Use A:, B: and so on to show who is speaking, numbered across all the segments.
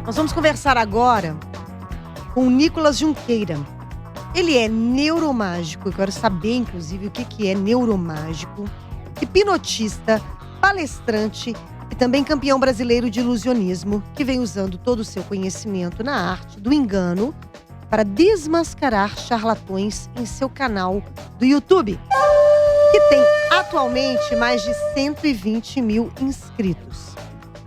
A: Nós vamos conversar agora com o Nicolas Junqueira. Ele é neuromágico, eu quero saber, inclusive, o que é neuromágico, hipnotista, palestrante e também campeão brasileiro de ilusionismo, que vem usando todo o seu conhecimento na arte do engano para desmascarar charlatões em seu canal do YouTube, que tem atualmente mais de 120 mil inscritos.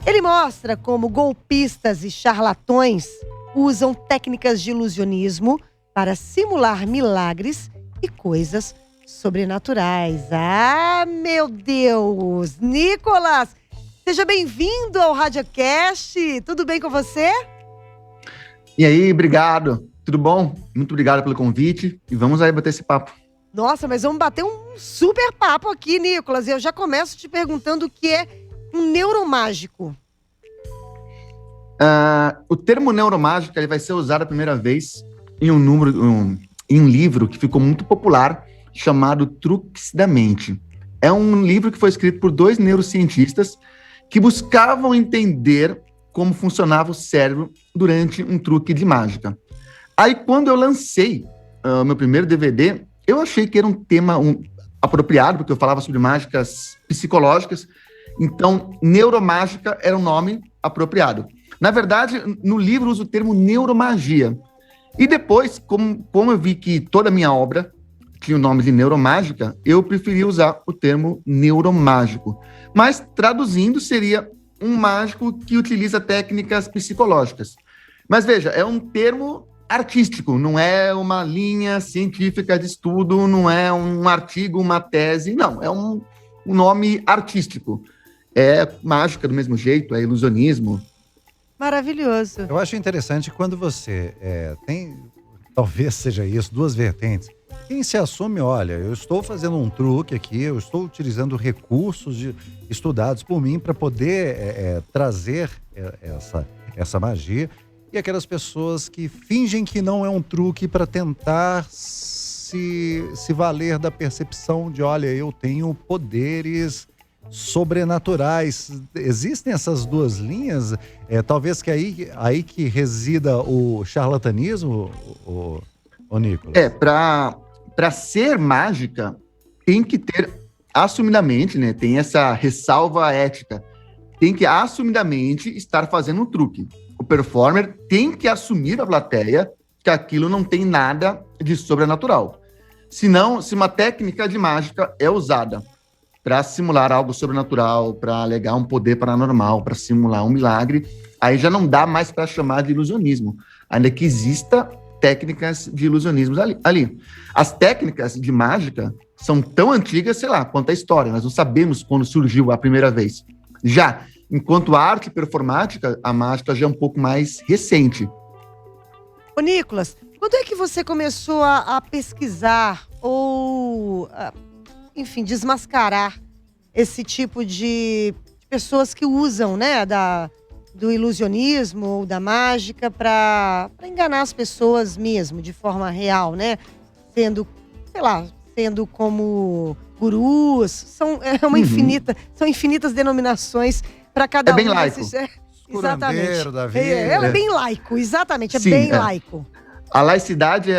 A: Ele mostra como golpistas e charlatões usam técnicas de ilusionismo para simular milagres e coisas sobrenaturais. Ah, meu Deus! Nicolas, seja bem-vindo ao RadioCast. Tudo bem com você?
B: E aí, obrigado. Tudo bom? Muito obrigado pelo convite e vamos aí bater esse papo.
A: Nossa, mas vamos bater um super papo aqui, Nicolas. Eu já começo te perguntando o que é um neuromágico.
B: O termo neuromágica ele vai ser usado a primeira vez em um livro que ficou muito popular, chamado Truques da Mente. É um livro que foi escrito por 2 neurocientistas que buscavam entender como funcionava o cérebro durante um truque de mágica. Aí, quando eu lancei o meu primeiro DVD, eu achei que era um tema apropriado, porque eu falava sobre mágicas psicológicas, então neuromágica era um nome apropriado. Na verdade, no livro eu uso o termo neuromagia. E depois, como eu vi que toda a minha obra tinha o nome de neuromágica, eu preferi usar o termo neuromágico. Mas, traduzindo, seria um mágico que utiliza técnicas psicológicas. Mas veja, é um termo artístico, não é uma linha científica de estudo, não é um artigo, uma tese, não, é um nome artístico. É mágica do mesmo jeito, é ilusionismo.
A: Maravilhoso.
C: Eu acho interessante quando você tem, talvez seja isso, 2 vertentes. Quem se assume, olha, eu estou fazendo um truque aqui, eu estou utilizando recursos estudados por mim para poder trazer essa magia. E aquelas pessoas que fingem que não é um truque para tentar se valer da percepção de, olha, eu tenho poderes sobrenaturais. Existem essas 2 linhas? Talvez que aí que resida o charlatanismo, o Nicolas?
B: Para ser mágica, tem que ter assumidamente, né? Tem essa ressalva ética. Tem que assumidamente estar fazendo um truque. O performer tem que assumir a plateia que aquilo não tem nada de sobrenatural. Senão, se uma técnica de mágica é usada para simular algo sobrenatural, para alegar um poder paranormal, para simular um milagre, aí já não dá mais para chamar de ilusionismo, ainda que exista técnicas de ilusionismo ali. As técnicas de mágica são tão antigas, sei lá, quanto a história. Nós não sabemos quando surgiu a primeira vez. Já, enquanto a arte performática, a mágica já é um pouco mais recente.
A: Ô, Nicolas, quando é que você começou a pesquisar ou, enfim, desmascarar esse tipo de pessoas que usam, né, do ilusionismo ou da mágica para enganar as pessoas mesmo, de forma real, né? Sendo como gurus, são infinitas denominações para cada um.
B: É bem laico.
A: Exatamente.
C: Da vida.
A: É bem laico, exatamente,
B: Sim,
A: bem laico.
B: A laicidade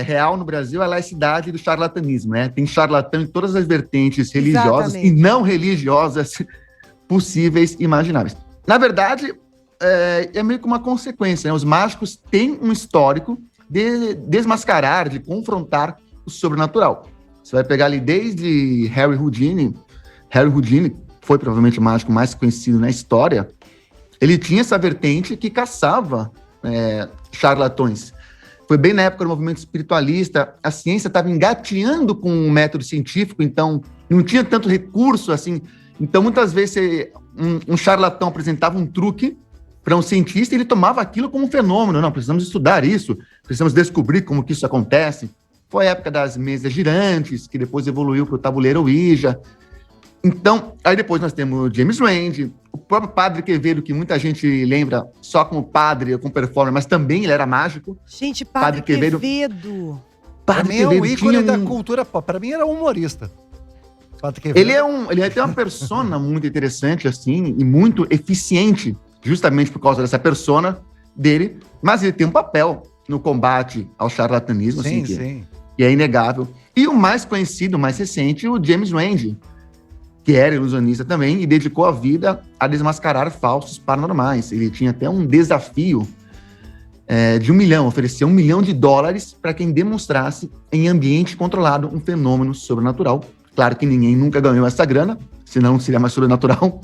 B: real no Brasil é a laicidade do charlatanismo, né? Tem charlatão em todas as vertentes religiosas e não religiosas possíveis e imagináveis. Na verdade, é meio que uma consequência, né? Os mágicos têm um histórico de desmascarar, de confrontar o sobrenatural. Você vai pegar ali desde Harry Houdini. Harry Houdini foi provavelmente o mágico mais conhecido na história. Ele tinha essa vertente que caçava charlatões. Foi bem na época do movimento espiritualista, a ciência estava engateando com o método científico, então não tinha tanto recurso assim. Então, muitas vezes, um charlatão apresentava um truque para um cientista e ele tomava aquilo como um fenômeno. Não, precisamos estudar isso, precisamos descobrir como que isso acontece. Foi a época das mesas girantes, que depois evoluiu para o tabuleiro Ouija. Então, aí depois nós temos o James Randi, o próprio Padre Quevedo, que muita gente lembra só como padre, com performer, mas também ele era mágico.
A: Gente, Padre Quevedo.
C: Para mim é o ícone da cultura pop. Para mim era humorista.
B: Ele tem uma persona muito interessante, assim, e muito eficiente. justamente por causa dessa persona dele, mas ele tem um papel no combate ao charlatanismo,
C: Sim,
B: assim,
C: sim.
B: que é inegável. E o mais conhecido, mais recente, o James Randi, que era ilusionista também e dedicou a vida a desmascarar falsos paranormais. Ele tinha até um desafio de $1 milhão, oferecia $1 milhão para quem demonstrasse em ambiente controlado um fenômeno sobrenatural. Claro que ninguém nunca ganhou essa grana, senão seria mais sobrenatural.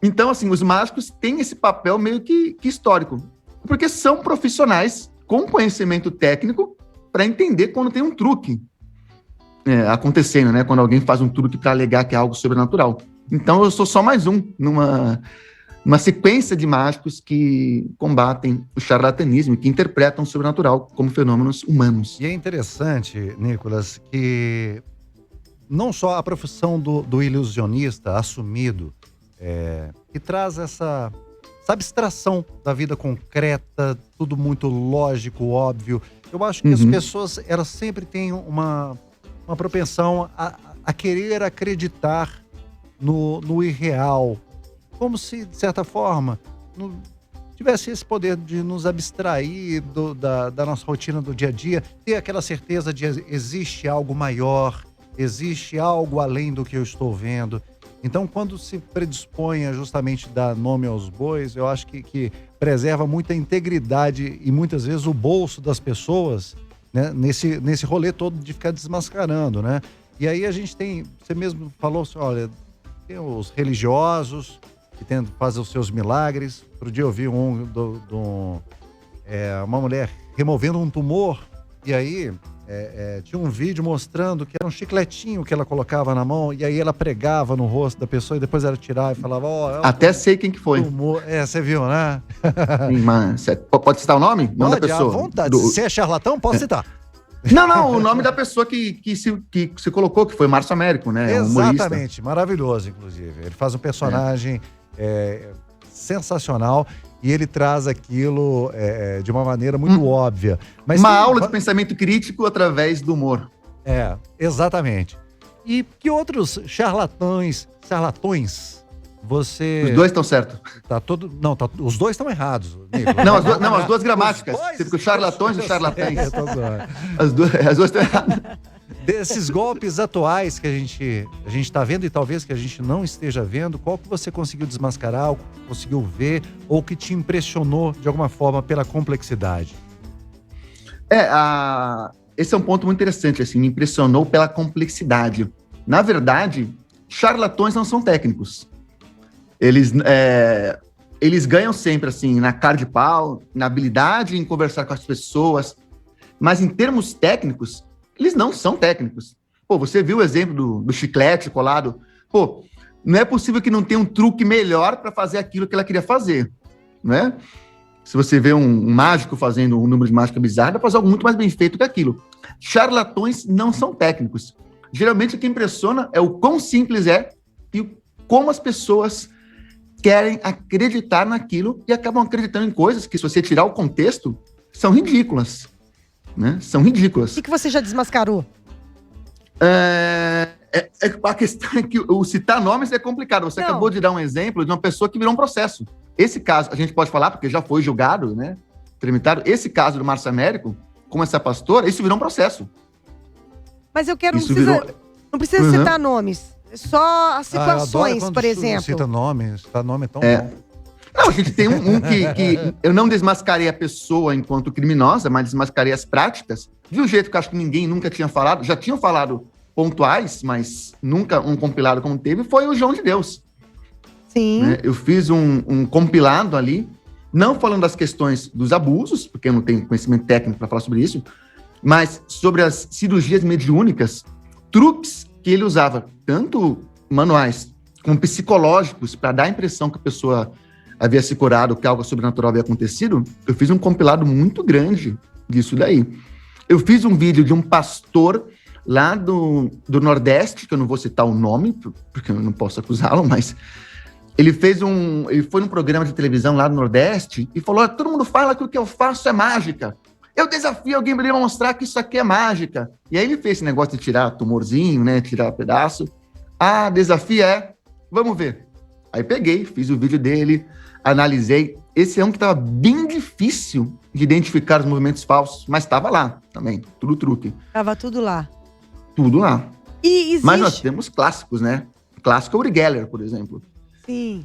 B: Então, assim, os mágicos têm esse papel meio que histórico, porque são profissionais com conhecimento técnico para entender quando tem um truque acontecendo, né? Quando alguém faz um truque para alegar que é algo sobrenatural. Então, eu sou só mais um numa sequência de mágicos que combatem o charlatanismo, que interpretam o sobrenatural como fenômenos humanos.
C: E é interessante, Nicolas, que não só a profissão do ilusionista assumido, que traz essa abstração da vida concreta, tudo muito lógico, óbvio. Eu acho que as pessoas, elas sempre têm uma propensão a querer acreditar no irreal, como se, de certa forma, tivesse esse poder de nos abstrair da nossa rotina do dia a dia, ter aquela certeza de existe algo maior, existe algo além do que eu estou vendo. Então, quando se predispõe a justamente dar nome aos bois, eu acho que preserva muita integridade e muitas vezes o bolso das pessoas, né, nesse rolê todo de ficar desmascarando, né? E aí a gente tem, você mesmo falou assim, olha, tem os religiosos que fazem os seus milagres. Outro dia eu vi uma mulher removendo um tumor, e aí tinha um vídeo mostrando que era um chicletinho que ela colocava na mão, e aí ela pregava no rosto da pessoa e depois ela tirava e falava,
B: até sei quem que foi.
C: Tumor. Você viu, né?
B: Sim, mas pode citar o nome? Não da pessoa.
C: À vontade. Se é charlatão, pode citar.
B: Não, o nome da pessoa que se colocou, que foi Márcio Américo, né?
C: Exatamente, maravilhoso, inclusive. Ele faz um personagem sensacional e ele traz aquilo de uma maneira muito óbvia. Mas
B: uma aula de pensamento crítico através do humor.
C: Exatamente. E que outros charlatões você...
B: Os dois estão certos.
C: Os dois estão errados.
B: Não, as duas gramáticas. Tipo, charlatões e charlatães. As duas estão erradas.
C: Desses golpes atuais que a gente está vendo e talvez que a gente não esteja vendo, qual que você conseguiu desmascarar, ou conseguiu ver, ou que te impressionou de alguma forma pela complexidade?
B: Esse é um ponto muito interessante, assim, me impressionou pela complexidade. Na verdade, charlatões não são técnicos. Eles ganham sempre, assim, na cara de pau, na habilidade em conversar com as pessoas, mas em termos técnicos, eles não são técnicos. Pô, você viu o exemplo do chiclete colado? Pô, não é possível que não tenha um truque melhor para fazer aquilo que ela queria fazer, né? Se você vê um mágico fazendo um número de mágica bizarro, dá para fazer algo muito mais bem feito que aquilo. Charlatões não são técnicos. Geralmente o que impressiona é o quão simples é e como as pessoas querem acreditar naquilo e acabam acreditando em coisas que, se você tirar o contexto, são ridículas. Né? São ridículas.
A: O que você já desmascarou?
B: A questão é que o citar nomes é complicado. Você acabou de dar um exemplo de uma pessoa que virou um processo. Esse caso, a gente pode falar, porque já foi julgado, né? Tramitado. Esse caso do Márcio Américo, com essa pastora, isso virou um processo.
A: Mas eu quero... Não precisa citar nomes. Só as situações, por exemplo.
C: Cita nome é tão bom.
B: Não, a gente tem um que eu não desmascarei a pessoa enquanto criminosa, mas desmascarei as práticas, de um jeito que eu acho que ninguém nunca tinha falado. Já tinham falado pontuais, mas nunca um compilado como teve, foi o João de Deus.
A: Sim.
B: Né? Eu fiz um compilado ali, não falando das questões dos abusos, porque eu não tenho conhecimento técnico para falar sobre isso, mas sobre as cirurgias mediúnicas, truques que ele usava, tanto manuais como psicológicos, para dar a impressão que a pessoa havia se curado, que algo sobrenatural havia acontecido. Eu fiz um compilado muito grande disso daí. Eu fiz um vídeo de um pastor lá do Nordeste, que eu não vou citar o nome, porque eu não posso acusá-lo, mas ele foi num programa de televisão lá do Nordeste e falou: todo mundo fala que o que eu faço é mágica. Eu desafio alguém para ele mostrar que isso aqui é mágica. E aí ele fez esse negócio de tirar tumorzinho, né, tirar pedaço. Desafio vamos ver. Aí peguei, fiz o vídeo dele, analisei. Esse é um que estava bem difícil de identificar os movimentos falsos, mas estava lá também, tudo truque.
A: Tava tudo lá.
B: Tudo lá.
A: E existe...
B: Mas nós temos clássicos, né? O clássico é o Uri Geller, por exemplo.
A: Sim.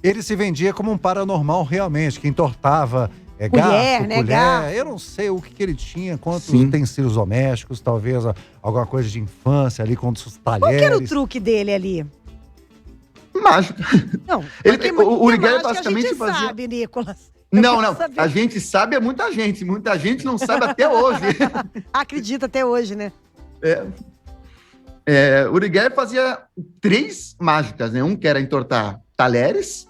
C: Ele se vendia como um paranormal realmente, que entortava
A: Colher,
C: garfo, colher.
A: Garfo.
C: Eu não sei o que ele tinha, quantos
B: Sim.
C: utensílios domésticos, talvez alguma coisa de infância ali, quantos talheres.
A: Qual que era o truque dele ali?
B: Mágica.
A: Não,
B: O Uri Geller
A: mágica
B: basicamente
A: a gente
B: fazia...
A: sabe, Nicolas. Eu
B: Não,
A: quero
B: não.
A: saber.
B: A gente sabe é muita gente. Muita gente não sabe até hoje.
A: Acredita até hoje, né?
B: O Uri Geller fazia 3 mágicas, né? Um que era entortar talheres,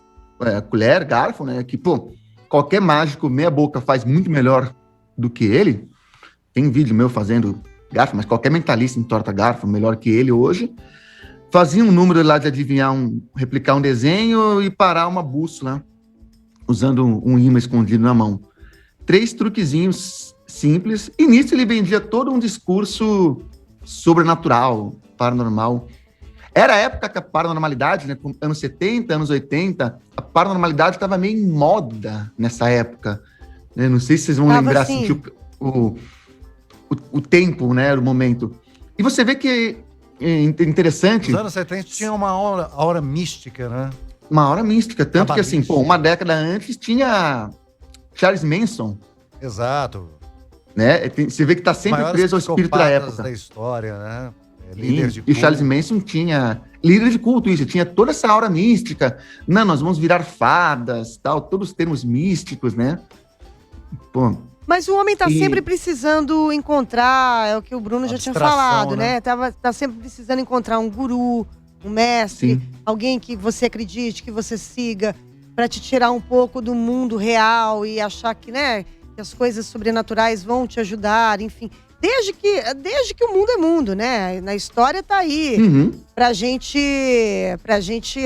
B: colher, garfo, né? Que, pô, qualquer mágico meia boca faz muito melhor do que ele. Tem vídeo meu fazendo garfo, mas qualquer mentalista entorta garfo melhor que ele hoje. Fazia um número lá de adivinhar, replicar um desenho e parar uma bússola, usando um imã escondido na mão. 3 truquezinhos simples. E nisso ele vendia todo um discurso sobrenatural, paranormal. Era a época que a paranormalidade, né, anos 70, anos 80, a paranormalidade estava meio em moda nessa época. Eu não sei se vocês vão lembrar,
A: assim.
B: sentir o tempo, né, o momento. E você vê que é interessante...
C: Nos anos 70 tinha uma aura mística, né?
B: Uma aura mística, tanto que assim,
C: Cabalística.
B: uma década antes tinha Charles Manson,
C: Exato.
B: né? Você vê que tá sempre
C: Maiores
B: preso ao espírito da
C: psicopatas
B: época.
C: da história, né? Líder de
B: E
C: culto.
B: Charles Manson tinha líder de culto, isso, tinha toda essa aura mística. Não, nós vamos virar fadas, tal, todos os termos místicos, né? Pô,
A: Mas o homem tá
B: E-
A: sempre precisando encontrar, é o que o Bruno já tinha
C: Abstração,
A: falado,
C: né?
A: né? Tá sempre precisando encontrar um guru, um mestre,
B: Sim.
A: alguém que você acredite, que você siga, pra te tirar um pouco do mundo real e achar que, né, que as coisas sobrenaturais vão te ajudar, enfim. Desde que o mundo é mundo, né? Na história tá aí.
B: Uhum.
A: Pra gente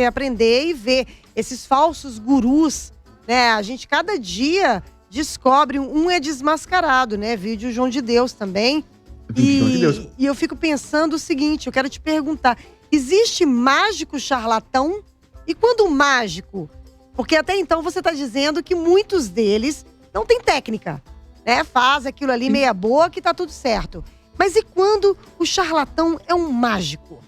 A: aprender e ver esses falsos gurus, né? A gente cada dia descobre, um é desmascarado, né? Vídeo João de Deus também.
B: Vídeo João de Deus.
A: E eu fico pensando o seguinte, eu quero te perguntar, existe mágico charlatão? E quando o mágico, porque até então você está dizendo que muitos deles não têm técnica, né? Faz aquilo ali meia boca e tá tudo certo. Mas e quando o charlatão é um mágico?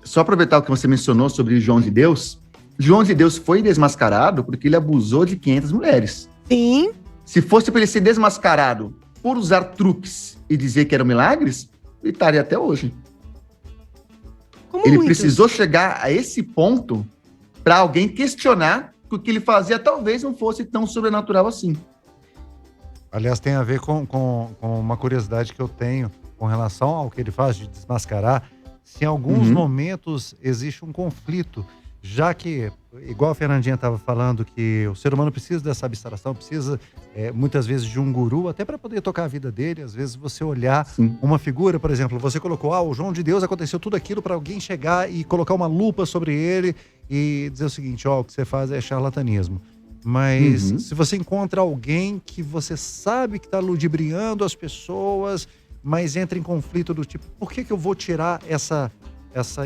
B: Só aproveitar o que você mencionou sobre João de Deus. João de Deus foi desmascarado porque ele abusou de 500 mulheres.
A: Sim.
B: Se fosse para ele ser desmascarado por usar truques e dizer que eram milagres, ele estaria até hoje.
A: Como
B: Ele
A: muitos.
B: precisou chegar a esse ponto para alguém questionar que o que ele fazia talvez não fosse tão sobrenatural assim.
C: Aliás, tem a ver com uma curiosidade que eu tenho com relação ao que ele faz de desmascarar. Se em alguns momentos existe um conflito, já que, igual a Fernandinha estava falando, que o ser humano precisa dessa abstração, precisa muitas vezes de um guru, até para poder tocar a vida dele. Às vezes você olhar
B: Sim.
C: uma figura, por exemplo, você colocou, o João de Deus, aconteceu tudo aquilo, para alguém chegar e colocar uma lupa sobre ele e dizer o seguinte, o que você faz é charlatanismo. Mas se você encontra alguém que você sabe que está ludibriando as pessoas, mas entra em conflito do tipo, por que eu vou tirar essa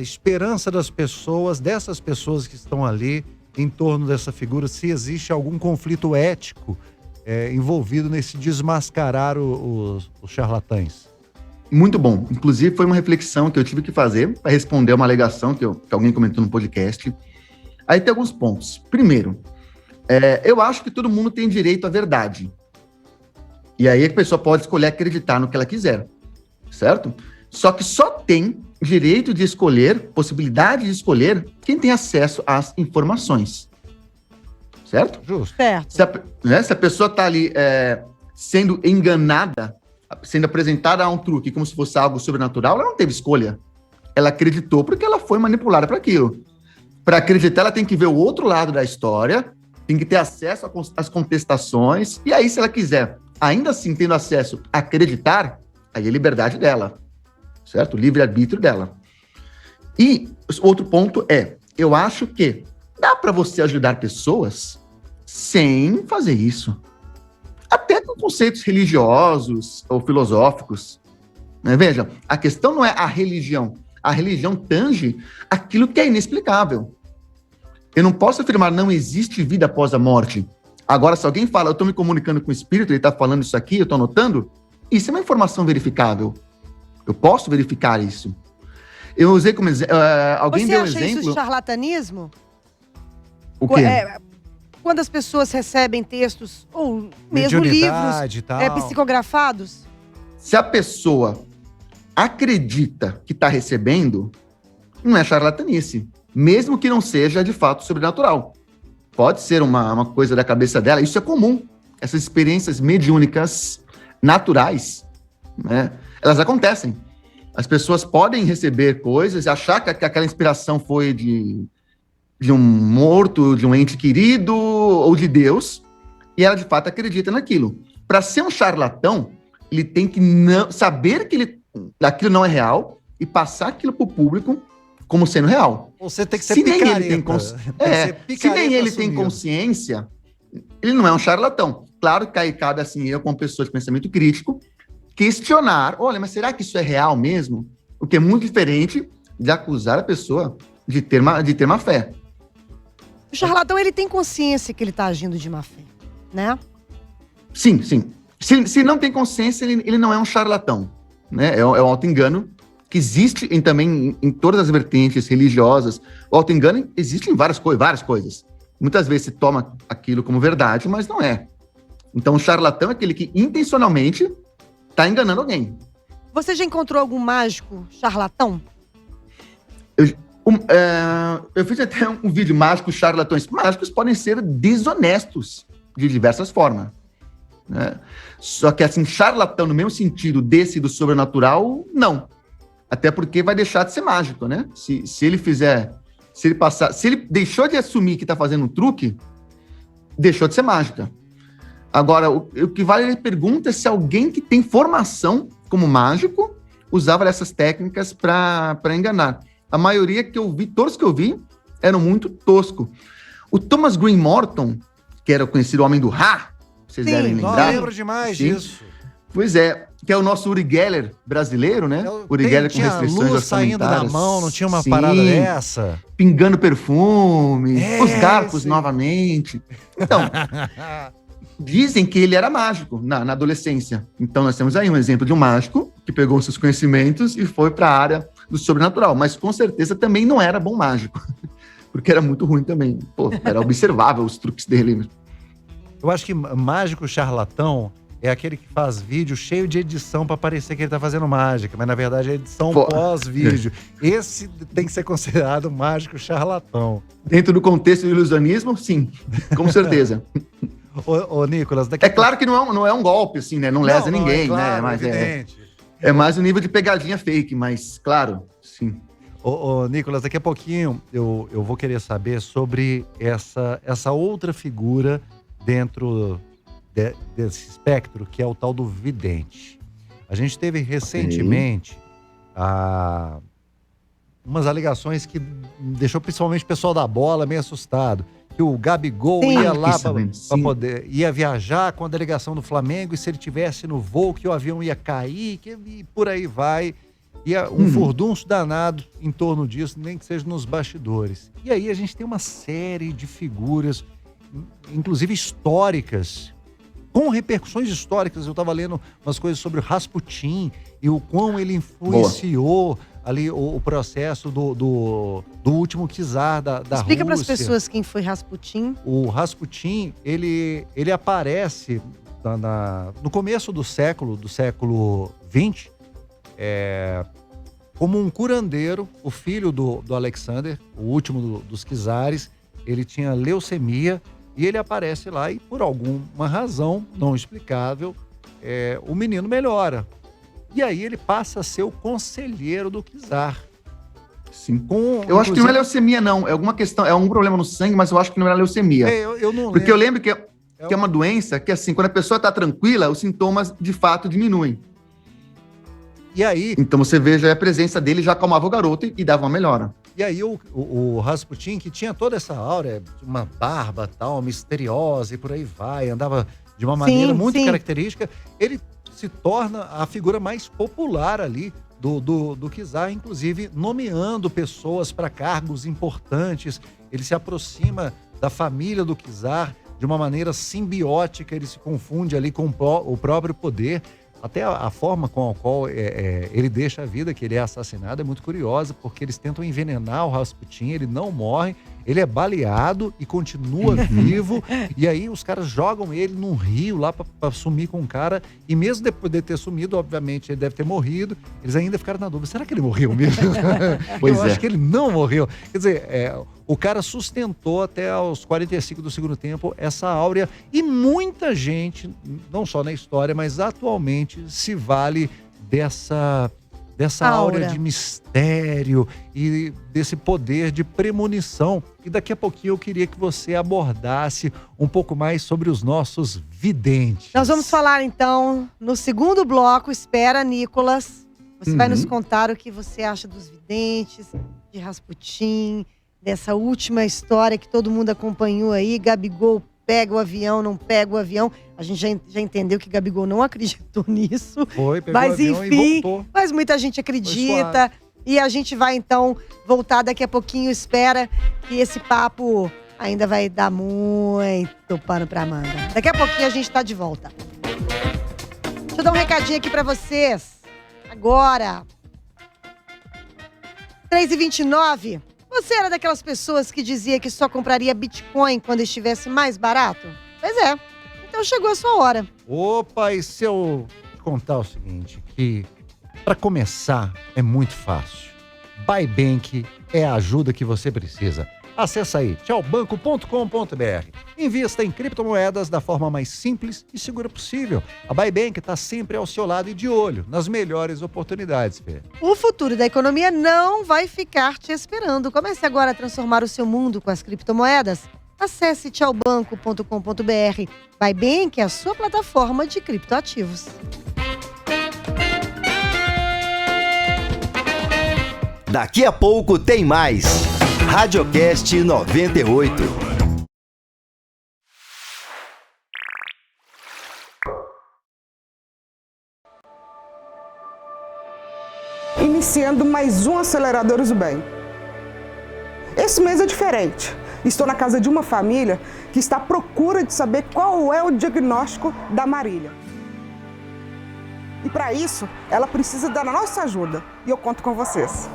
C: esperança das pessoas, dessas pessoas que estão ali em torno dessa figura, se existe algum conflito ético envolvido nesse desmascarar os charlatães?
B: Muito bom. Inclusive, foi uma reflexão que eu tive que fazer para responder uma alegação que alguém comentou no podcast. Aí tem alguns pontos. Primeiro, eu acho que todo mundo tem direito à verdade. E aí a pessoa pode escolher acreditar no que ela quiser, certo? Só que só tem direito de escolher, possibilidade de escolher, quem tem acesso às informações. Certo?
C: Justo.
A: Certo.
B: Se a pessoa está ali sendo enganada, sendo apresentada a um truque como se fosse algo sobrenatural, ela não teve escolha. Ela acreditou porque ela foi manipulada para aquilo. Para acreditar, ela tem que ver o outro lado da história, tem que ter acesso às contestações, e aí, se ela quiser, ainda assim tendo acesso a acreditar, aí é liberdade dela, certo? O livre-arbítrio dela. E outro ponto eu acho que dá para você ajudar pessoas sem fazer isso. Até com conceitos religiosos ou filosóficos. Né? Veja, a questão não é a religião. A religião tange aquilo que é inexplicável. Eu não posso afirmar não existe vida após a morte. Agora, se alguém fala, eu estou me comunicando com o espírito, ele está falando isso aqui, eu estou anotando, isso é uma informação verificável. Eu posso verificar isso. Eu usei como exemplo. Alguém deu um exemplo.
A: Você acha isso charlatanismo?
B: O quê?
A: Quando as pessoas recebem textos, ou mesmo livros psicografados?
B: Se a pessoa acredita que está recebendo, não é charlatanice. Mesmo que não seja, de fato, sobrenatural. Pode ser uma coisa da cabeça dela, isso é comum. Essas experiências mediúnicas naturais, né, elas acontecem. As pessoas podem receber coisas, achar que aquela inspiração foi de um morto, de um ente querido ou de Deus, e ela, de fato, acredita naquilo. Para ser um charlatão, ele tem que saber que aquilo não é real e passar aquilo para o público como sendo real.
C: Você tem que ser picareta.
B: Se nem ele tem consciência, ele não é um charlatão. Claro que aí cabe, assim, eu como pessoa de pensamento crítico, questionar, olha, mas será que isso é real mesmo? O que é muito diferente de acusar a pessoa de ter má fé.
A: O charlatão, ele tem consciência que ele está agindo de má fé, né?
B: Sim. Se não tem consciência, ele não é um charlatão, né? É um auto-engano que existe também em todas as vertentes religiosas. O auto-engano existe em várias coisas. Muitas vezes se toma aquilo como verdade, mas não é. Então, o charlatão é aquele que intencionalmente está enganando alguém.
A: Você já encontrou algum mágico charlatão?
B: Eu fiz até um vídeo mágico, charlatões. Mágicos podem ser desonestos de diversas formas, né? Só que, assim, charlatão no mesmo sentido desse do sobrenatural, não. Até porque vai deixar de ser mágico, né? Se ele deixou de assumir que está fazendo um truque, deixou de ser mágica. Agora, o que vale, ele pergunta se alguém que tem formação como mágico usava essas técnicas para enganar. A maioria que eu vi, todos que eu vi, eram muito toscos. O Thomas Green Morton, que era o conhecido Homem do Ra, vocês devem lembrar.
C: Eu lembro demais disso.
B: Pois é, que é o nosso Uri Geller brasileiro, né? Uri Geller com restrições
C: luz saindo da mão, não tinha uma parada dessa?
B: Pingando perfume, os garfos novamente. Então, dizem que ele era mágico na adolescência. Então, nós temos aí um exemplo de um mágico que pegou seus conhecimentos e foi para a área do sobrenatural. Mas, com certeza, também não era bom mágico. Porque era muito ruim também. Pô, era observável os truques dele.
C: Eu acho que mágico charlatão é aquele que faz vídeo cheio de edição para parecer que ele tá fazendo mágica, mas na verdade é edição pós-vídeo. Esse tem que ser considerado mágico charlatão.
B: Dentro do contexto do ilusionismo, sim, com certeza.
C: Ô Nicolas,
B: claro que não é um golpe, assim, né? Não lesa ninguém, claro, né? Mas é mais um nível de pegadinha fake, mas claro, sim.
C: Ô Nicolas, daqui a pouquinho eu vou querer saber sobre essa outra figura dentro desse espectro, que é o tal do vidente. A gente teve recentemente umas alegações que deixou principalmente o pessoal da bola meio assustado, que o Gabigol ia lá ia viajar com a delegação do Flamengo, e se ele tivesse no voo que o avião ia cair, e por aí vai. E um furdunço danado em torno disso, nem que seja nos bastidores. E aí a gente tem uma série de figuras, inclusive históricas, com repercussões históricas. Eu estava lendo umas coisas sobre o Rasputin e o quão ele influenciou ali o processo do último czar da Rússia.
A: Explica para as pessoas quem foi Rasputin.
C: O Rasputin, ele aparece no começo do século XX, como um curandeiro, o filho do Alexander, o último dos czares. Ele tinha leucemia. E ele aparece lá e, por alguma razão não explicável, o menino melhora. E aí ele passa a ser o conselheiro do czar.
B: Sim. Eu acho que não é leucemia, não. É alguma questão, é algum problema no sangue, mas eu acho que não era leucemia.
C: Eu não
B: Porque eu lembro que é uma doença que, assim, quando a pessoa está tranquila, os sintomas, de fato, diminuem.
C: E aí...
B: Então você vê, já a presença dele já acalmava o garoto e dava uma melhora.
C: E aí o Rasputin, que tinha toda essa aura, uma barba tal, misteriosa e por aí vai, andava de uma maneira muito característica, ele se torna a figura mais popular ali do Kizar, inclusive nomeando pessoas para cargos importantes. Ele se aproxima da família do Kizar de uma maneira simbiótica, ele se confunde ali com o próprio poder. Até a forma com a qual ele deixa a vida, que ele é assassinado, é muito curiosa, porque eles tentam envenenar o Rasputin, ele não morre, ele é baleado e continua vivo, e aí os caras jogam ele num rio lá pra sumir com o cara, e mesmo depois de ter sumido, obviamente, ele deve ter morrido, eles ainda ficaram na dúvida, será que ele morreu mesmo? Eu acho que ele não morreu. Quer dizer, o cara sustentou até aos 45 do segundo tempo essa áurea, e muita gente, não só na história, mas atualmente, se vale dessa áurea de mistério e desse poder de premonição. E daqui a pouquinho eu queria que você abordasse um pouco mais sobre os nossos videntes.
A: Nós vamos falar então no segundo bloco. Espera, Nicolas. Você vai nos contar o que você acha dos videntes, de Rasputin, dessa última história que todo mundo acompanhou aí. Gabigol pega o avião, não pega o avião. A gente já entendeu que Gabigol não acreditou nisso.
C: Foi, pegou o avião e voltou.
A: Mas muita gente acredita. E a gente vai, então, voltar daqui a pouquinho. Espera que esse papo ainda vai dar muito pano pra manga. Daqui a pouquinho a gente tá de volta. Deixa eu dar um recadinho aqui pra vocês. Agora. 3h29. Você era daquelas pessoas que dizia que só compraria Bitcoin quando estivesse mais barato? Pois é. Então chegou a sua hora.
C: Opa, e se eu te contar o seguinte, que para começar é muito fácil. Buybank é a ajuda que você precisa. Acesse aí, tchaubanco.com.br. Invista em criptomoedas da forma mais simples e segura possível. A Buybank está sempre ao seu lado e de olho nas melhores oportunidades, Fê.
A: O futuro da economia não vai ficar te esperando. Comece agora a transformar o seu mundo com as criptomoedas. Acesse tchaubanco.com.br. Buybank é a sua plataforma de criptoativos.
D: Daqui a pouco tem mais. Radiocast 98.
E: Iniciando mais um Aceleradores do Bem. Esse mês é diferente. Estou na casa de uma família que está à procura de saber qual é o diagnóstico da Marília. E para isso, ela precisa da nossa ajuda. E eu conto com vocês.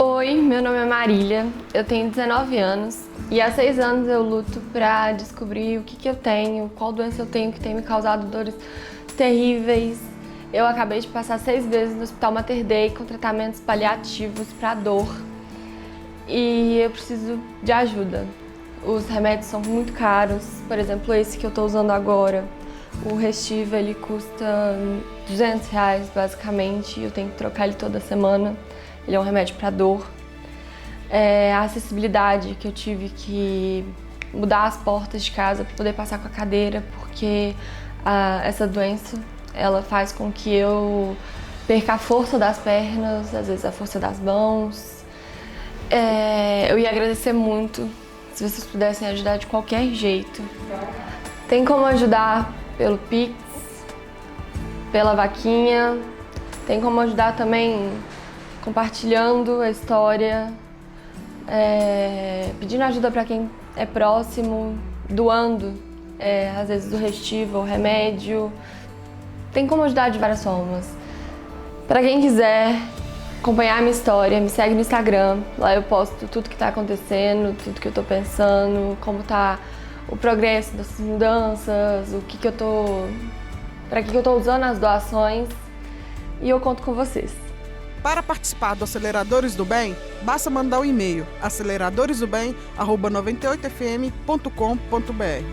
F: Oi, meu nome é Marília, eu tenho 19 anos e há 6 anos eu luto para descobrir o que eu tenho, qual doença eu tenho que tem me causado dores terríveis. Eu acabei de passar 6 vezes no Hospital Mater Dei com tratamentos paliativos para dor e eu preciso de ajuda. Os remédios são muito caros, por exemplo, esse que eu estou usando agora, o Restiva, ele custa R$200 basicamente e eu tenho que trocar ele toda semana. Ele é um remédio para dor. A acessibilidade, que eu tive que mudar as portas de casa para poder passar com a cadeira, porque essa doença ela faz com que eu perca a força das pernas, às vezes a força das mãos. Eu ia agradecer muito se vocês pudessem ajudar de qualquer jeito. Tem como ajudar pelo Pix, pela vaquinha, tem como ajudar também compartilhando a história, pedindo ajuda para quem é próximo, doando, às vezes o Restiva, o remédio. Tem como ajudar de várias formas. Para quem quiser acompanhar a minha história, me segue no Instagram. Lá eu posto tudo que está acontecendo, tudo que eu estou pensando, como está o progresso dessas mudanças, para que eu estou usando as doações. E eu conto com vocês.
E: Para participar do Aceleradores do Bem, basta mandar um e-mail aceleradores-do-bem@98fm.com.br.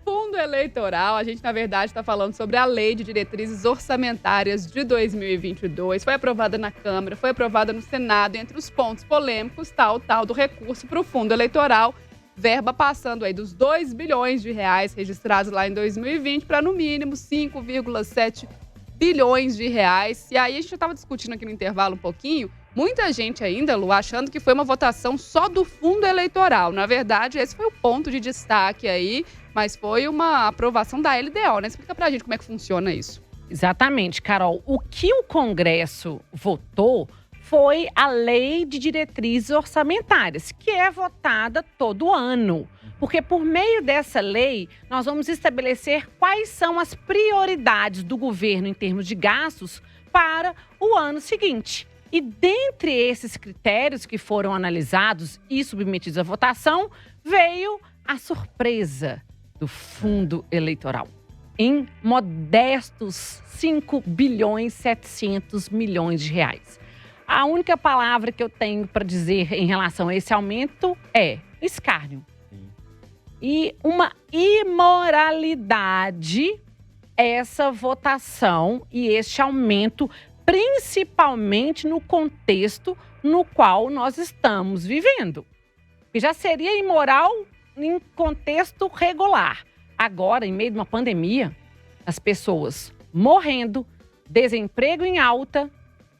G: Fundo eleitoral, a gente na verdade está falando sobre a Lei de Diretrizes Orçamentárias de 2022. Foi aprovada na Câmara, foi aprovada no Senado. Entre os pontos polêmicos, tal do recurso para o fundo eleitoral. Verba passando aí dos 2 bilhões de reais registrados lá em 2020 para no mínimo 5,7 bilhões de reais. E aí a gente já estava discutindo aqui no intervalo um pouquinho Muita gente ainda, Lu, achando que foi uma votação só do fundo eleitoral. Na verdade, esse foi o ponto de destaque aí, mas foi uma aprovação da LDO, né? Explica pra gente como é que funciona isso.
H: Exatamente, Carol. O que o Congresso votou foi a Lei de Diretrizes Orçamentárias, que é votada todo ano. Porque por meio dessa lei, nós vamos estabelecer quais são as prioridades do governo em termos de gastos para o ano seguinte. E dentre esses critérios que foram analisados e submetidos à votação, veio a surpresa do fundo eleitoral. Em modestos 5 bilhões 700 milhões de reais. A única palavra que eu tenho para dizer em relação a esse aumento é escárnio. E uma imoralidade essa votação e este aumento, principalmente no contexto no qual nós estamos vivendo. Que já seria imoral em contexto regular. Agora, em meio de uma pandemia, as pessoas morrendo, desemprego em alta,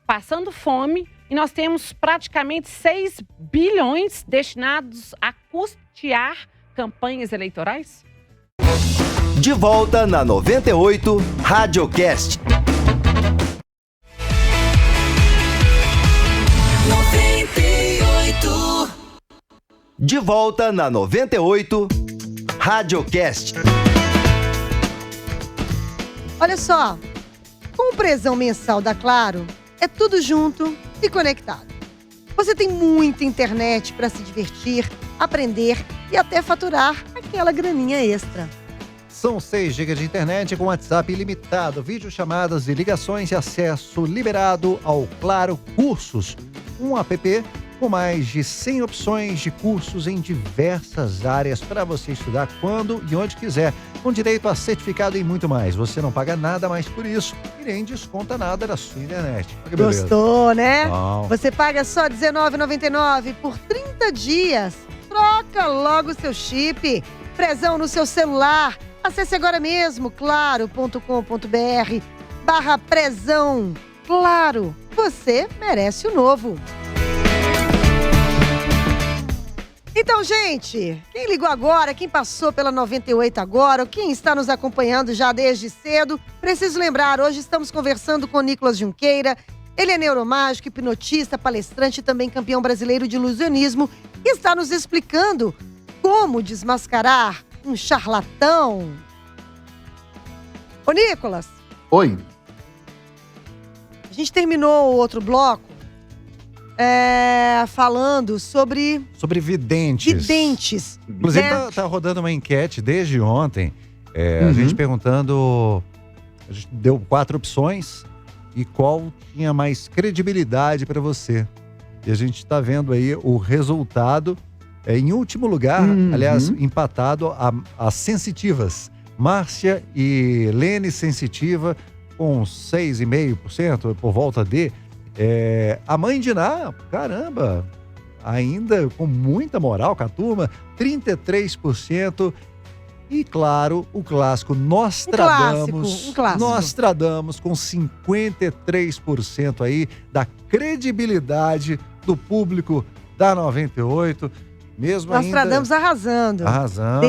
H: passando fome, e nós temos praticamente 6 bilhões destinados a custear campanhas eleitorais?
D: De volta na 98 Radiocast. 98. De volta na 98 Radiocast.
A: Olha só, com o Prezão Mensal da Claro, é tudo junto e conectado. Você tem muita internet para se divertir, aprender e até faturar aquela graninha extra.
C: São 6 GB de internet com WhatsApp ilimitado, videochamadas e ligações e acesso liberado ao Claro Cursos. Um app com mais de 100 opções de cursos em diversas áreas para você estudar quando e onde quiser, com direito a certificado e muito mais. Você não paga nada mais por isso e nem desconta nada da sua internet.
A: Gostou, né?
C: Bom.
A: Você paga só R$19,99 por 30 dias. Troca logo o seu chip. Prezão no seu celular. Acesse agora mesmo claro.com.br/prezão. Claro, você merece o novo. Então, gente, quem ligou agora, quem passou pela 98 agora, ou quem está nos acompanhando já desde cedo, preciso lembrar, hoje estamos conversando com o Nicolas Junqueira. Ele é neuromágico, hipnotista, palestrante e também campeão brasileiro de ilusionismo e está nos explicando como desmascarar um charlatão. Ô, Nicolas.
B: Oi.
A: A gente terminou o outro bloco falando sobre
C: videntes.
A: Videntes.
C: Inclusive, tá rodando uma enquete desde ontem. A gente perguntando... A gente deu 4 opções e qual tinha mais credibilidade para você. E a gente está vendo aí o resultado. Em último lugar, aliás, empatado a sensitivas. Márcia e Lene Sensitiva com 6,5%, por volta de... a mãe de Ná, caramba, ainda com muita moral com a turma, 33%. E, claro, o clássico Nostradamus.
A: Um clássico.
C: Nostradamus com 53% aí da credibilidade do público da 98. Mesmo
A: Nostradamus
C: ainda...
A: arrasando.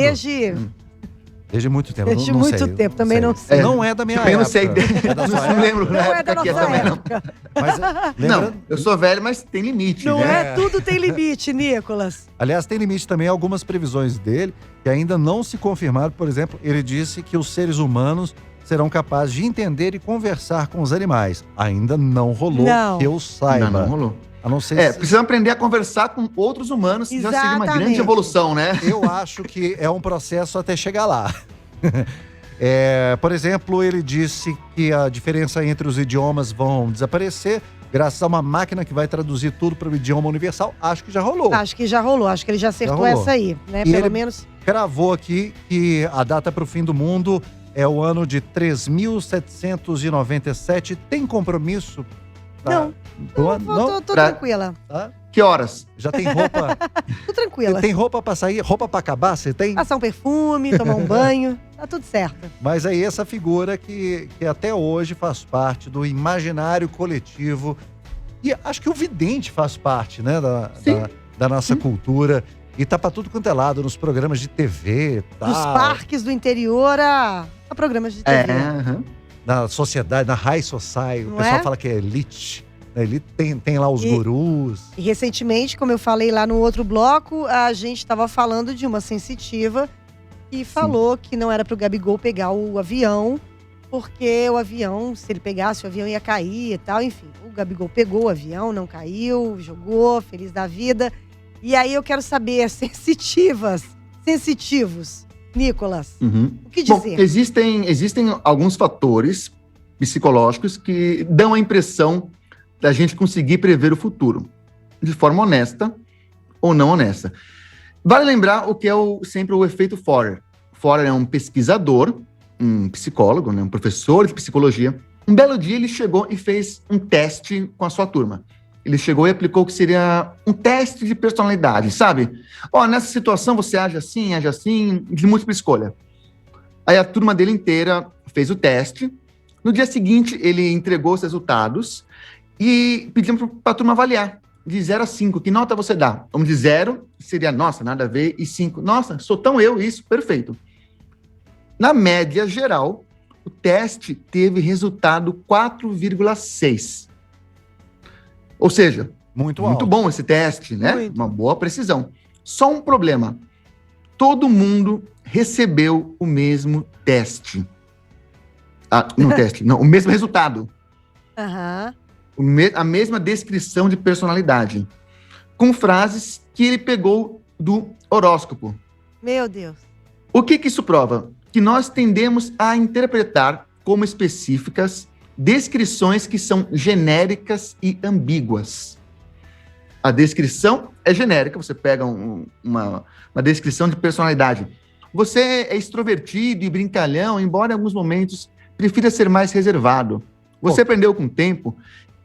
A: Desde
C: muito tempo.
A: Desde muito tempo, também não sei.
C: Não é da minha época.
B: Eu não sei.
C: É da sua
B: não lembro na
A: é da
B: época que
A: nossa
B: também
A: época.
C: Mas,
B: não, eu sou velho, mas tem limite,
A: não
B: né?
A: é? Tudo tem limite, Nicolas.
C: Aliás, tem limite também algumas previsões dele que ainda não se confirmaram. Por exemplo, ele disse que os seres humanos serão capazes de entender e conversar com os animais. Ainda não rolou, que eu saiba.
B: Não rolou.
C: A não ser
B: precisamos aprender a conversar com outros humanos, que já seria uma grande evolução, né?
C: Eu acho que é um processo até chegar lá. Por exemplo, ele disse que a diferença entre os idiomas vão desaparecer graças a uma máquina que vai traduzir tudo para o idioma universal. Acho que já rolou.
A: Acho que ele já acertou essa aí, né?
C: E
A: pelo menos.
C: Cravou aqui que a data para o fim do mundo é o ano de 3.797. Tem compromisso?
A: Não. Tô tranquila.
C: Tá?
B: Que horas?
C: Já tem roupa?
A: Tô tranquila.
C: Tem roupa pra sair? Roupa pra acabar? Você tem?
A: Passar um perfume, tomar um banho, tá tudo certo.
C: Mas aí essa figura que até hoje faz parte do imaginário coletivo E acho que o vidente faz parte, né, da nossa cultura. E tá pra tudo quanto é lado, nos programas de TV. Tá.
A: Dos parques do interior a programas de TV.
C: Na sociedade, na high society.
A: Não
C: o pessoal
A: é?
C: fala que é elite. Na elite tem lá os gurus.
A: E recentemente, como eu falei lá no outro bloco, a gente estava falando de uma sensitiva que falou que não era pro Gabigol pegar o avião, porque o avião, se ele pegasse, o avião ia cair e tal. Enfim, o Gabigol pegou o avião, não caiu, jogou, feliz da vida. E aí eu quero saber, sensitivos, Nicolas, o que dizer?
B: Bom, existem alguns fatores psicológicos que dão a impressão da gente conseguir prever o futuro, de forma honesta ou não honesta. Vale lembrar o que é sempre o efeito Forer. Forer é um pesquisador, um psicólogo, né, um professor de psicologia. Um belo dia ele chegou e fez um teste com a sua turma. Ele chegou e aplicou o que seria um teste de personalidade, sabe? Nessa situação você age assim, de múltipla escolha. Aí a turma dele inteira fez o teste. No dia seguinte, ele entregou os resultados e pedimos para a turma avaliar, de 0 a 5. Que nota você dá? Vamos de 0, seria, nossa, nada a ver, e 5, nossa, sou tão eu, isso, perfeito. Na média geral, o teste teve resultado 4,6. Ou seja, muito bom esse teste, né? Uma boa precisão. Só um problema. Todo mundo recebeu o mesmo teste. O mesmo resultado. A mesma descrição de personalidade. Com frases que ele pegou do horóscopo.
A: Meu Deus.
B: O que isso prova? Que nós tendemos a interpretar como específicas descrições que são genéricas e ambíguas. A descrição é genérica, você pega uma descrição de personalidade. Você é extrovertido e brincalhão, embora em alguns momentos prefira ser mais reservado. Você aprendeu com o tempo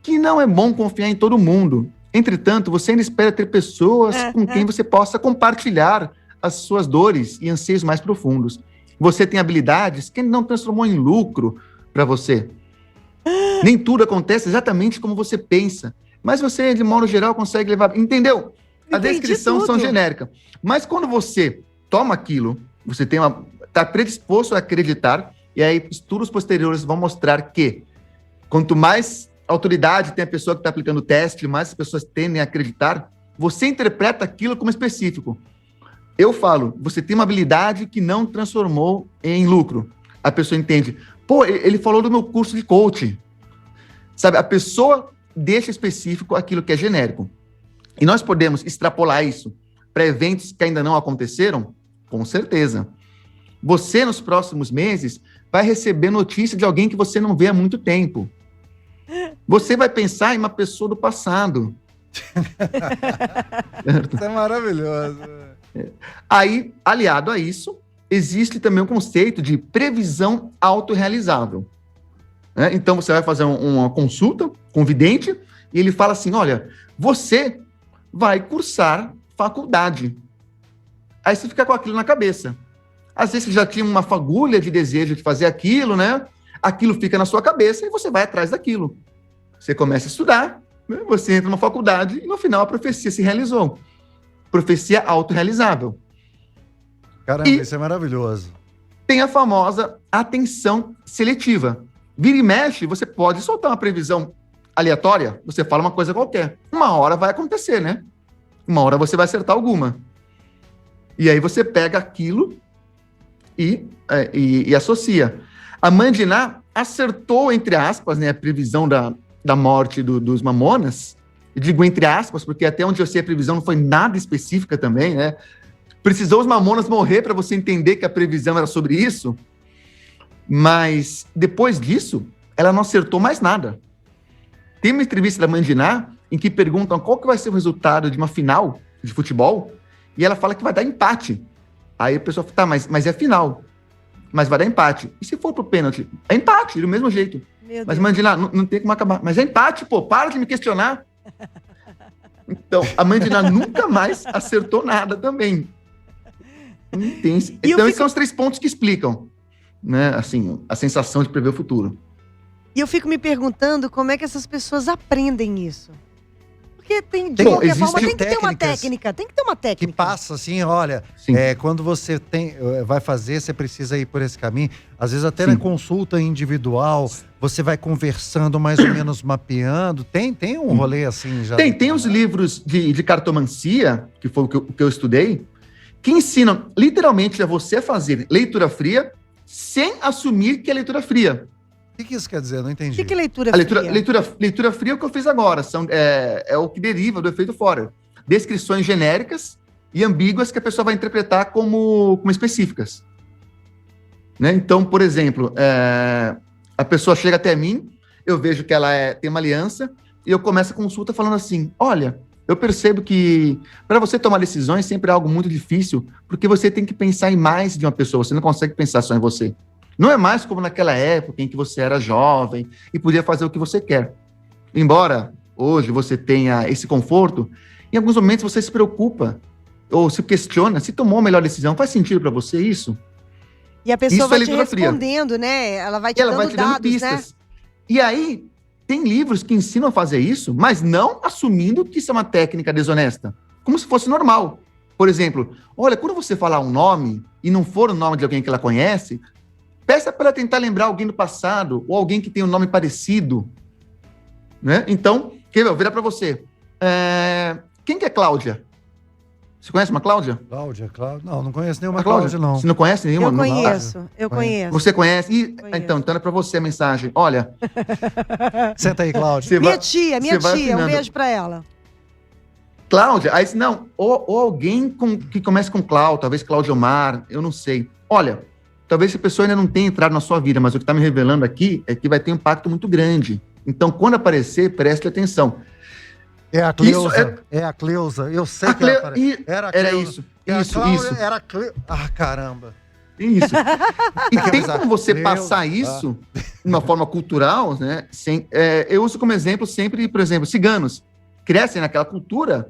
B: que não é bom confiar em todo mundo. Entretanto, você ainda espera ter pessoas com quem você possa compartilhar as suas dores e anseios mais profundos. Você tem habilidades que não transformou em lucro para você. Nem tudo acontece exatamente como você pensa. Mas você, de modo geral, consegue levar... Entendeu? A descrição são genéricas. Mas quando você toma aquilo, você está predisposto a acreditar, e aí estudos posteriores vão mostrar que quanto mais autoridade tem a pessoa que está aplicando o teste, mais as pessoas tendem a acreditar, você interpreta aquilo como específico. Eu falo, você tem uma habilidade que não transformou em lucro. A pessoa entende, ele falou do meu curso de coaching. Sabe, a pessoa deixa específico aquilo que é genérico. E nós podemos extrapolar isso para eventos que ainda não aconteceram? Com certeza. Você, nos próximos meses, vai receber notícia de alguém que você não vê há muito tempo. Você vai pensar em uma pessoa do passado.
C: Isso é maravilhoso.
B: Aí, aliado a isso, existe também o conceito de previsão autorrealizável. Então, você vai fazer uma consulta com o vidente e ele fala assim, olha, você vai cursar faculdade. Aí você fica com aquilo na cabeça. Às vezes você já tinha uma fagulha de desejo de fazer aquilo, né? Aquilo fica na sua cabeça e você vai atrás daquilo. Você começa a estudar, né? Você entra numa faculdade e no final a profecia se realizou. Profecia autorrealizável.
C: Caramba, isso é maravilhoso.
B: Tem a famosa atenção seletiva. Vira e mexe, você pode soltar uma previsão aleatória, você fala uma coisa qualquer. Uma hora vai acontecer, né? Uma hora você vai acertar alguma. E aí você pega aquilo e associa. A Mandiná acertou, entre aspas, né, a previsão da morte dos Mamonas. Eu digo entre aspas, porque até onde eu sei a previsão não foi nada específica também, né? Precisou os Mamonas morrer para você entender que a previsão era sobre isso. Mas depois disso, ela não acertou mais nada. Tem uma entrevista da Mandiná em que perguntam qual que vai ser o resultado de uma final de futebol e ela fala que vai dar empate. Aí a pessoa fala, tá, mas é final. Mas vai dar empate. E se for pro pênalti? É empate, do mesmo jeito. Mas Mandiná, não tem como acabar. Mas é empate, para de me questionar. Então, a Mandiná nunca mais acertou nada também. Então, esses são os 3 pontos que explicam, né, assim, a sensação de prever o futuro.
A: E eu fico me perguntando como é que essas pessoas aprendem isso. Porque de qualquer forma tem que ter uma técnica. Tem que ter uma técnica.
C: Que passa assim, olha, quando você vai fazer, você precisa ir por esse caminho. Às vezes até na consulta individual, você vai conversando, mais ou menos mapeando. Tem um rolê assim já?
B: Tem os livros de cartomancia, que foi o que eu estudei, que ensinam literalmente a você fazer leitura fria sem assumir que é leitura fria.
C: O que isso quer dizer? Eu não entendi.
A: O que é leitura fria?
B: Leitura fria é o que eu fiz agora. É o que deriva do efeito Forer. Descrições genéricas e ambíguas que a pessoa vai interpretar como específicas. Né? Então, por exemplo, a pessoa chega até mim, eu vejo que ela tem uma aliança, e eu começo a consulta falando assim, olha, eu percebo que para você tomar decisões sempre é algo muito difícil, porque você tem que pensar em mais de uma pessoa, você não consegue pensar só em você. Não é mais como naquela época em que você era jovem e podia fazer o que você quer. Embora hoje você tenha esse conforto, em alguns momentos você se preocupa ou se questiona se tomou a melhor decisão. Faz sentido para você isso?
A: E a pessoa vai te respondendo, né? Ela vai te dando dados, pistas, né?
B: E aí, tem livros que ensinam a fazer isso, mas não assumindo que isso é uma técnica desonesta. Como se fosse normal. Por exemplo, olha, quando você falar um nome e não for o nome de alguém que ela conhece, peça para ela tentar lembrar alguém do passado ou alguém que tem um nome parecido. Né? Então, vou virar para você. Quem que é Cláudia? Você conhece uma Cláudia?
C: Cláudia. Não conheço nenhuma Cláudia, não.
B: Você não conhece nenhuma?
A: Eu conheço.
B: Você conhece? Então é para você a mensagem. Olha.
C: Senta aí, Cláudia.
A: Minha tia, um beijo para ela.
B: Cláudia, aí não, ou alguém que começa com Cláudia, talvez Cláudio Omar, eu não sei. Olha, talvez essa pessoa ainda não tenha entrado na sua vida, mas o que está me revelando aqui é que vai ter um impacto muito grande. Então, quando aparecer, preste atenção.
C: É a Cleusa. É a Cleusa. Eu sei que
B: era a Cleusa. Era isso. Isso.
C: Era a Cleusa. Ah, caramba.
B: Isso. E tem como você passar isso de uma forma cultural, né? Eu uso como exemplo sempre, por exemplo, ciganos. Crescem naquela cultura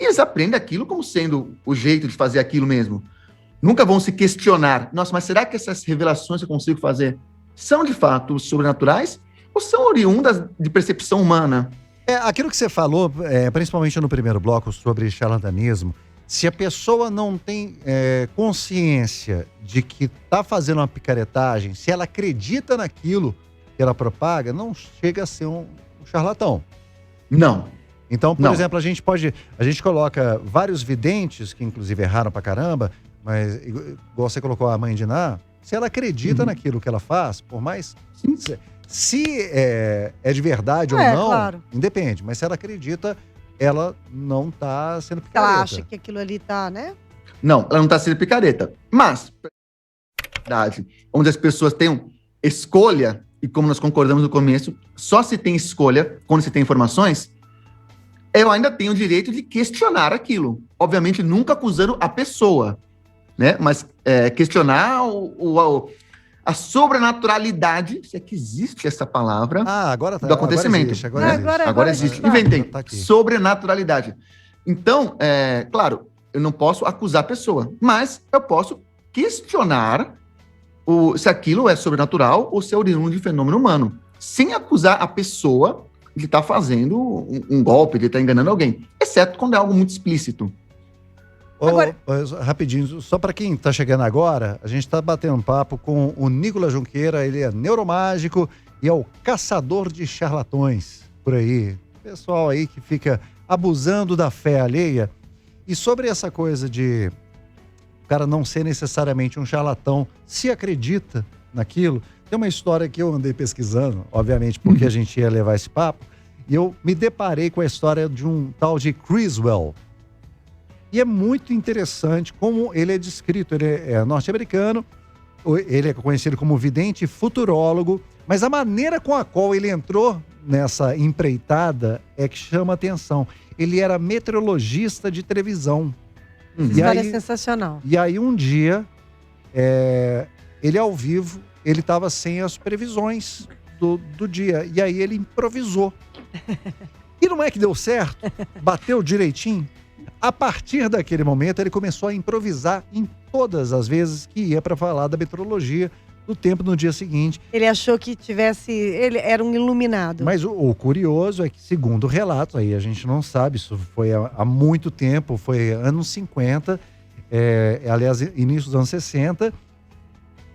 B: e eles aprendem aquilo como sendo o jeito de fazer aquilo mesmo. Nunca vão se questionar. Nossa, mas será que essas revelações que eu consigo fazer são de fato sobrenaturais ou são oriundas de percepção humana?
C: Aquilo que você falou, principalmente no primeiro bloco, sobre charlatanismo, se a pessoa não tem consciência de que está fazendo uma picaretagem, se ela acredita naquilo que ela propaga, não chega a ser um charlatão.
B: Não.
C: Então, por exemplo, a gente coloca vários videntes, que inclusive erraram pra caramba, mas igual você colocou a mãe de Ná, se ela acredita naquilo que ela faz, por mais... Se é de verdade ou não, claro, independe. Mas se ela acredita, ela não tá sendo picareta.
A: Ela acha que aquilo ali tá, né?
B: Não, ela não tá sendo picareta. Mas, verdade, onde as pessoas têm escolha, e como nós concordamos no começo, só se tem escolha quando se tem informações, eu ainda tenho o direito de questionar aquilo. Obviamente, nunca acusando a pessoa, né? Mas questionar a sobrenaturalidade, se é que existe essa palavra, do acontecimento. Agora existe. Inventei. Tá, sobrenaturalidade. Então, claro, eu não posso acusar a pessoa, mas eu posso questionar se aquilo é sobrenatural ou se é oriundo de fenômeno humano, sem acusar a pessoa de estar fazendo um golpe, de estar enganando alguém, exceto quando é algo muito explícito.
C: Rapidinho, só para quem está chegando agora, a gente está batendo um papo com o Nicolas Junqueira, ele é neuromágico e é o caçador de charlatões por aí. Pessoal aí que fica abusando da fé alheia. E sobre essa coisa de o cara não ser necessariamente um charlatão, se acredita naquilo, tem uma história que eu andei pesquisando, obviamente porque a gente ia levar esse papo, e eu me deparei com a história de um tal de Criswell. E é muito interessante como ele é descrito. Ele é norte-americano, ele é conhecido como vidente futurólogo, mas a maneira com a qual ele entrou nessa empreitada é que chama atenção. Ele era meteorologista de televisão.
A: História sensacional.
C: E aí um dia, ele ao vivo, ele estava sem as previsões do dia. E aí ele improvisou. E não é que deu certo? Bateu direitinho? A partir daquele momento, ele começou a improvisar em todas as vezes que ia para falar da meteorologia do tempo no dia seguinte.
A: Ele achou que ele era um iluminado.
C: Mas o curioso é que, segundo relatos, aí a gente não sabe, isso foi há muito tempo, foi anos 50, aliás, início dos anos 60,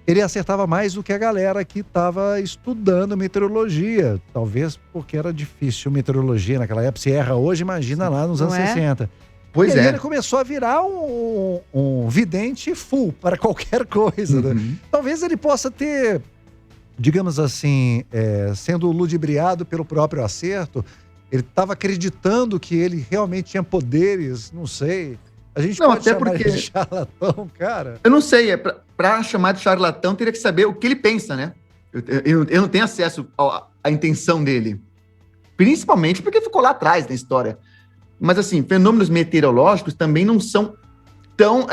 C: ele acertava mais do que a galera que estava estudando meteorologia. Talvez porque era difícil meteorologia naquela época. Se erra hoje, imagina lá nos anos 60.
B: Pois
C: e aí
B: é.
C: ele começou a virar um vidente full para qualquer coisa. Né? Talvez ele possa ter, digamos assim, sendo ludibriado pelo próprio acerto, ele estava acreditando que ele realmente tinha poderes, não sei. A gente
B: não,
C: pode
B: até
C: chamar
B: porque
C: ele de charlatão, cara?
B: Eu não sei, pra chamar de charlatão, teria que saber o que ele pensa, né? Eu não tenho acesso à intenção dele. Principalmente porque ficou lá atrás na história. Mas, assim, fenômenos meteorológicos também não são tão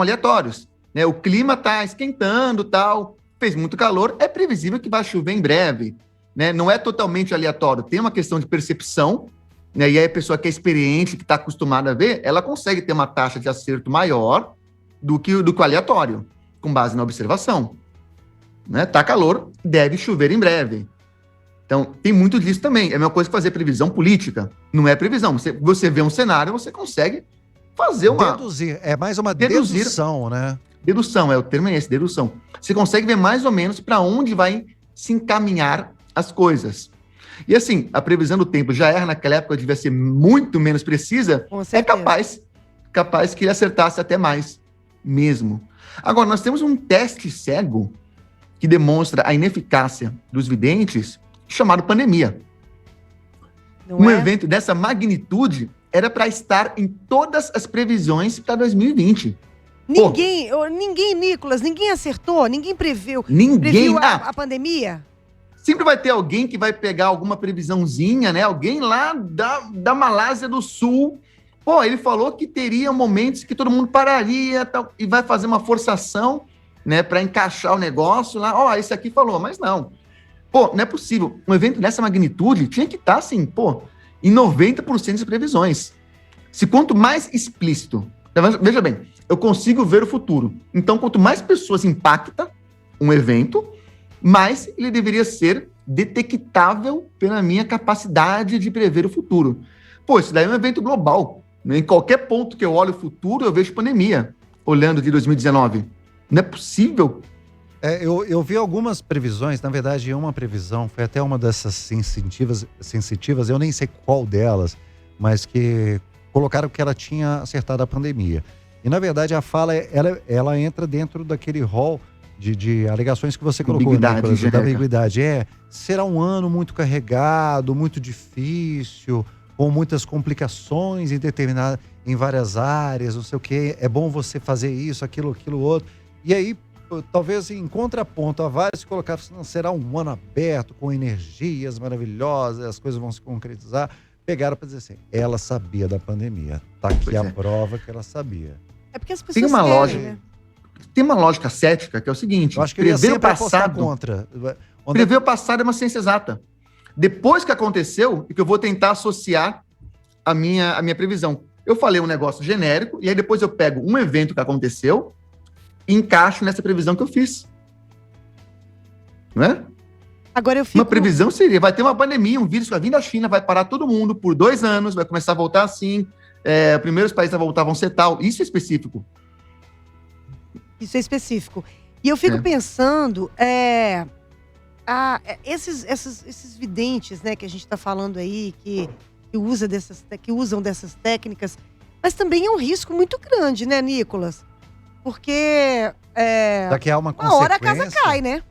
B: aleatórios, né? O clima está esquentando, tal, fez muito calor, é previsível que vai chover em breve, né? Não é totalmente aleatório, tem uma questão de percepção, né? E aí a pessoa que é experiente, que está acostumada a ver, ela consegue ter uma taxa de acerto maior do que o aleatório, com base na observação. Né? Tá calor, deve chover em breve. Então, tem muito disso também. É a mesma coisa que fazer previsão política. Não é previsão. Você vê um cenário, você consegue fazer uma...
C: Deduzir. É mais uma dedução, né?
B: Dedução, o termo é esse, dedução. Você consegue ver mais ou menos para onde vai se encaminhar as coisas. E assim, a previsão do tempo já era naquela época, devia ser muito menos precisa, é capaz que ele acertasse até mais mesmo. Agora, nós temos um teste cego que demonstra a ineficácia dos videntes, chamado pandemia. Evento dessa magnitude era para estar em todas as previsões para 2020.
A: Ninguém, Nicolas, ninguém acertou, ninguém previu.
B: Previu
A: a pandemia?
B: Sempre vai ter alguém que vai pegar alguma previsãozinha, né? Alguém lá da Malásia do Sul. Pô, ele falou que teria momentos que todo mundo pararia tal, e vai fazer uma forçação, né? Para encaixar o negócio lá. Esse aqui falou, mas não. Pô, não é possível. Um evento dessa magnitude tinha que estar, assim, em 90% das previsões. Se quanto mais explícito... Veja bem, eu consigo ver o futuro. Então, quanto mais pessoas impacta um evento, mais ele deveria ser detectável pela minha capacidade de prever o futuro. Pô, isso daí é um evento global. Em qualquer ponto que eu olho o futuro, eu vejo pandemia, olhando de 2019. Não é possível.
C: Eu vi algumas previsões, na verdade, uma previsão, foi até uma dessas sensitivas, eu nem sei qual delas, mas que colocaram que ela tinha acertado a pandemia. E, na verdade, a fala, ela entra dentro daquele rol de alegações que você colocou, Nicolas, da ambiguidade. Será um ano muito carregado, muito difícil, com muitas complicações em várias áreas, não sei o quê. É bom você fazer isso, aquilo, outro. E aí, talvez em contraponto a vários que colocavam, não será um ano aberto, com energias maravilhosas, as coisas vão se concretizar. Pegaram para dizer assim, ela sabia da pandemia. Tá aqui a prova que ela sabia.
A: É porque as pessoas
B: tem uma
A: querem,
B: lógica, né? Tem uma lógica cética que é o seguinte,
C: eu acho que prever o passado contra.
B: Prever o passado é uma ciência exata. Depois que aconteceu, é que eu vou tentar associar a minha previsão. Eu falei um negócio genérico, e aí depois eu pego um evento que aconteceu e encaixo nessa previsão que eu fiz. Não é?
A: Agora eu fico...
B: Uma previsão seria, vai ter uma pandemia, um vírus que vai vir da China, vai parar todo mundo por 2 anos, vai começar a voltar assim, primeiros países a voltar vão ser tal. Isso é específico.
A: Isso é específico. E eu fico pensando, esses videntes, né, que a gente está falando aí, que usam dessas técnicas, mas também é um risco muito grande, né, Nicolas? Porque
C: daqui há uma
A: hora a casa cai, né?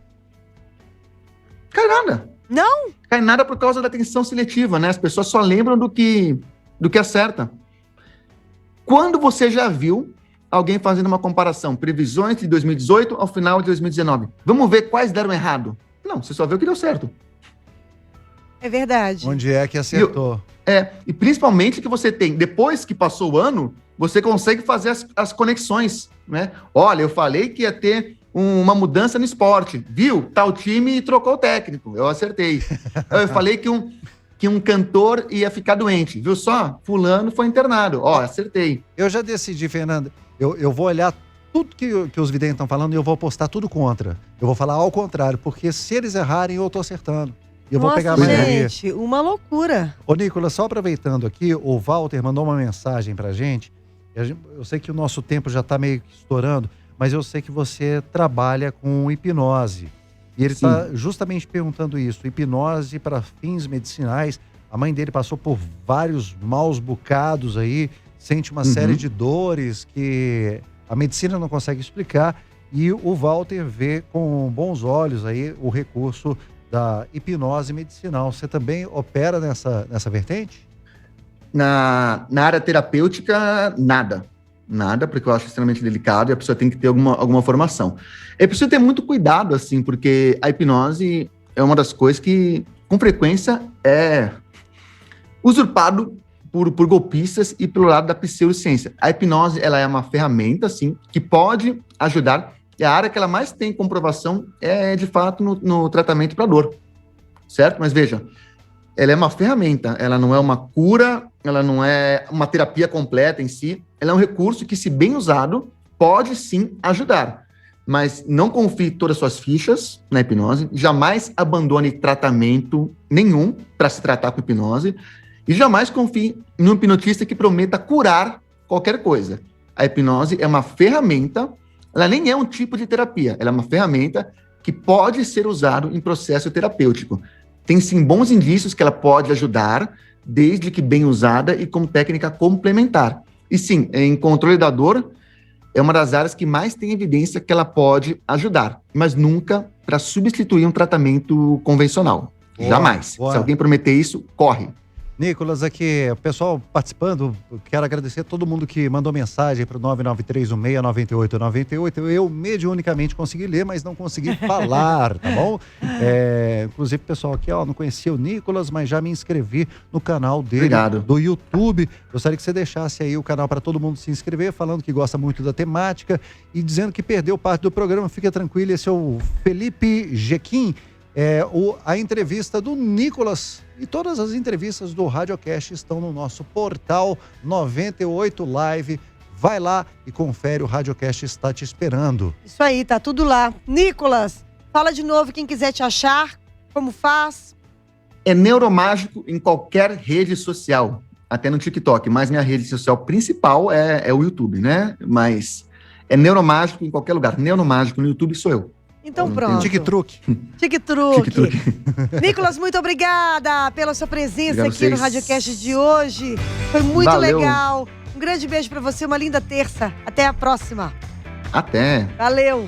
B: Cai nada.
A: Não?
B: Cai nada por causa da atenção seletiva, né? As pessoas só lembram do que acerta. Quando você já viu alguém fazendo uma comparação, previsões de 2018 ao final de 2019? Vamos ver quais deram errado. Não, você só vê o que deu certo.
A: É verdade.
C: Onde é que acertou?
B: E principalmente que você tem, depois que passou o ano, você consegue fazer as conexões, né? Olha, eu falei que ia ter uma mudança no esporte, viu? Tal time trocou o técnico, eu acertei. Eu falei que um cantor ia ficar doente, viu só? Fulano foi internado, acertei.
C: Eu já decidi, Fernanda, eu vou olhar tudo que os videntes estão falando, eu vou apostar tudo contra. Eu vou falar ao contrário, porque se eles errarem, eu tô acertando. Eu vou pegar a maioria.
A: Gente, uma loucura.
C: Ô, Nicolas, só aproveitando aqui, o Walter mandou uma mensagem pra gente. Eu sei que o nosso tempo já tá meio que estourando, mas eu sei que você trabalha com hipnose. E ele está justamente perguntando isso. Hipnose para fins medicinais. A mãe dele passou por vários maus bocados aí, sente uma série de dores que a medicina não consegue explicar. E o Walter vê com bons olhos aí o recurso da hipnose medicinal. Você também opera nessa vertente?
B: Na área terapêutica, nada. Nada, porque eu acho extremamente delicado e a pessoa tem que ter alguma formação. É preciso ter muito cuidado, assim, porque a hipnose é uma das coisas que, com frequência, é usurpado por golpistas e pelo lado da pseudociência. A hipnose, ela é uma ferramenta, assim, que pode ajudar. E a área que ela mais tem comprovação é, de fato, no tratamento para dor, certo? Mas veja, ela é uma ferramenta, ela não é uma cura, ela não é uma terapia completa em si, ela é um recurso que, se bem usado, pode sim ajudar. Mas não confie todas as suas fichas na hipnose, jamais abandone tratamento nenhum para se tratar com hipnose e jamais confie num hipnotista que prometa curar qualquer coisa. A hipnose é uma ferramenta, ela nem é um tipo de terapia, ela é uma ferramenta que pode ser usada em processo terapêutico. Tem sim bons indícios que ela pode ajudar, desde que bem usada e como técnica complementar. E sim, em controle da dor, é uma das áreas que mais tem evidência que ela pode ajudar, mas nunca para substituir um tratamento convencional.
C: Boa,
B: Jamais.
C: boa.
B: Se alguém prometer isso, corre.
C: Nicolas, aqui, o pessoal participando, quero agradecer a todo mundo que mandou mensagem para o 993169898. Eu mediunicamente consegui ler, mas não consegui falar, tá bom? Inclusive, pessoal aqui, ó, não conhecia o Nicolas, mas já me inscrevi no canal dele, do YouTube. Gostaria que você deixasse aí o canal para todo mundo se inscrever, falando que gosta muito da temática e dizendo que perdeu parte do programa. Fica tranquilo, esse é o Felipe Jequim. A entrevista do Nicolas e todas as entrevistas do Radiocast estão no nosso portal 98 Live. Vai lá e confere, o Radiocast está te esperando.
A: Isso aí, tá tudo lá. Nicolas, fala de novo quem quiser te achar, como faz?
B: É Neuromágico em qualquer rede social, até no TikTok, mas minha rede social principal é o YouTube, né? Mas é Neuromágico em qualquer lugar. Neuromágico no YouTube sou eu.
A: Então pronto.
C: Tique-truque.
A: Tique-truque. Nicolas, muito obrigada pela sua presença aqui no Radiocast de hoje. Foi muito legal. Um grande beijo pra você, uma linda terça. Até a próxima.
B: Até.
A: Valeu.